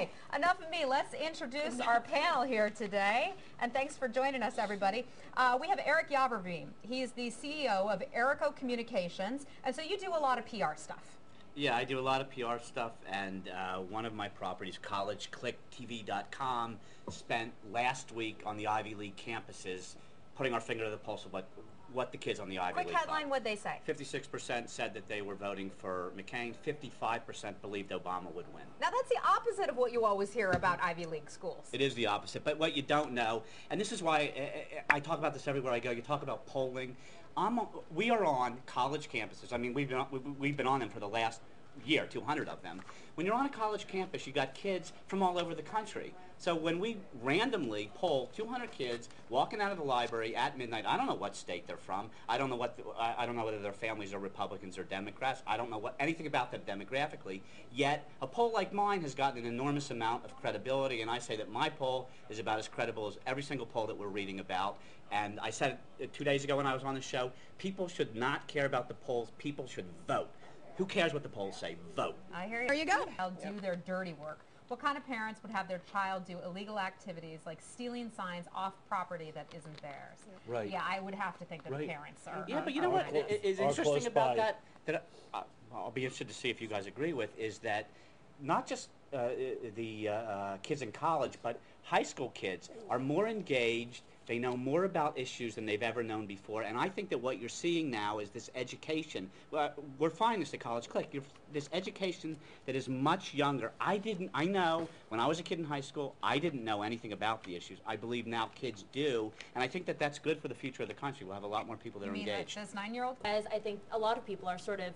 Okay, enough of me. Let's introduce our panel here today. And thanks for joining us, everybody. We have Eric Yaverbaum. He is the CEO of Erico Communications. And so you do a lot of PR stuff. Yeah, I do a lot of PR stuff, and one of my properties, collegeclicktv.com, spent last week on the Ivy League campuses putting our finger to the pulse of what the kids on the Ivy League Quick headline, what'd they say? 56% said that they were voting for McCain. 55% believed Obama would win. Now that's the opposite of what you always hear about Ivy League schools. It is the opposite, but what you don't know, and this is why I talk about this everywhere I go, you talk about polling. We are on college campuses. I mean, we've been on them for the last year, 200 of them. When you're on a college campus, you got kids from all over the country. So when we randomly poll 200 kids walking out of the library at midnight, I don't know what state they're from. I don't know I don't know whether their families are Republicans or Democrats. I don't know anything about them demographically. Yet a poll like mine has gotten an enormous amount of credibility, and I say that my poll is about as credible as every single poll that we're reading about. And I said it 2 days ago when I was on the show, people should not care about the polls. People should vote. Who cares what the polls say? Vote. I hear you. There you go. They'll do their dirty work. What kind of parents would have their child do illegal activities like stealing signs off property that isn't theirs? Right. Yeah, I would have to think that parents are. Yeah, but you know what is interesting about that I'll be interested to see if you guys agree with, is that not just the kids in college, but high school kids are more engaged. They know more about issues than they've ever known before, and I think that what you're seeing now is this education. We're finding this at College Click. This education that is much younger. I know when I was a kid in high school, I didn't know anything about the issues. I believe now kids do, and I think that that's good for the future of the country. We'll have a lot more people that are engaged. This 9-year-old? As I think a lot of people are sort of,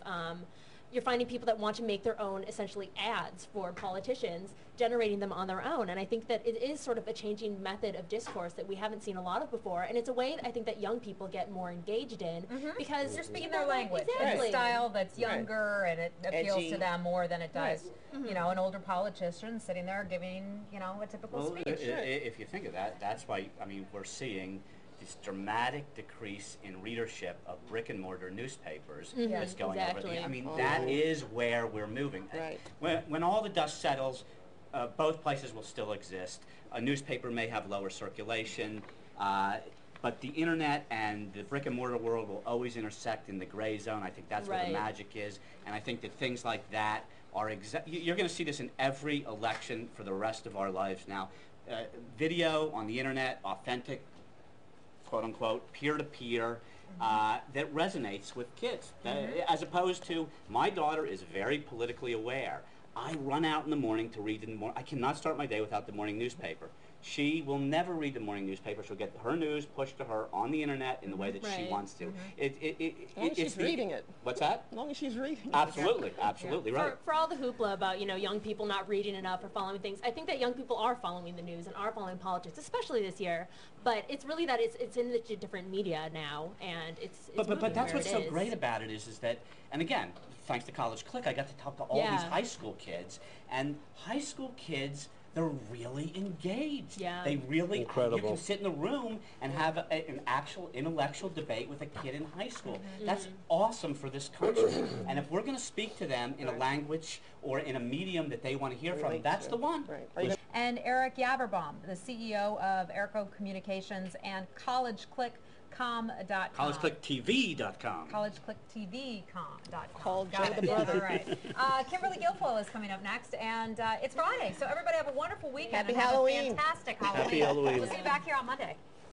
you're finding people that want to make their own, essentially, ads for politicians, generating them on their own. And I think that it is sort of a changing method of discourse that we haven't seen a lot of before. And it's a way that I think that young people get more engaged in because they're speaking their language. Exactly. In a style that's younger and it appeals Edgy. to them more than it does, you know, an older politician sitting there giving, you know, a typical speech. If you think of that, that's why, I mean, we're seeing this dramatic decrease in readership of brick and mortar newspapers that's going over the, I mean, that is where we're moving. Right. When all the dust settles, both places will still exist. A newspaper may have lower circulation, but the internet and the brick and mortar world will always intersect in the gray zone. I think that's where the magic is, and I think that things like that are you're going to see this in every election for the rest of our lives now. Video on the internet, authentic, quote unquote, peer-to-peer, that resonates with kids. As opposed to, my daughter is very politically aware. I run out in the morning to read I cannot start my day without the morning newspaper. She will never read the morning newspaper. She'll get her news pushed to her on the internet in the way that she wants to. As long as she's reading it. What's that? As long as she's reading it. Absolutely, absolutely right. For all the hoopla about, you know, young people not reading enough or following things, I think that young people are following the news and are following politics, especially this year. But it's really that it's in the different media now, and it's but that's what's so great about it is that, and again, thanks to College Click, I got to talk to all these high school kids, and high school kids, they're really engaged. They really, you can sit in the room and have an actual intellectual debate with a kid in high school. That's awesome for this country. And if we're going to speak to them in a language or in a medium that they want to hear from, that's the one. And Eric Yaverbaum, the CEO of Erico Communications and collegeclicktv.com. Collegeclicktv.com. Collegeclicktv.com. Call Got Joe it. the brother. All right. Kimberly Guilfoyle is coming up next, and it's Friday, so everybody have a wonderful weekend. Happy and Halloween. Have a fantastic Halloween. Happy Halloween. We'll see you back here on Monday.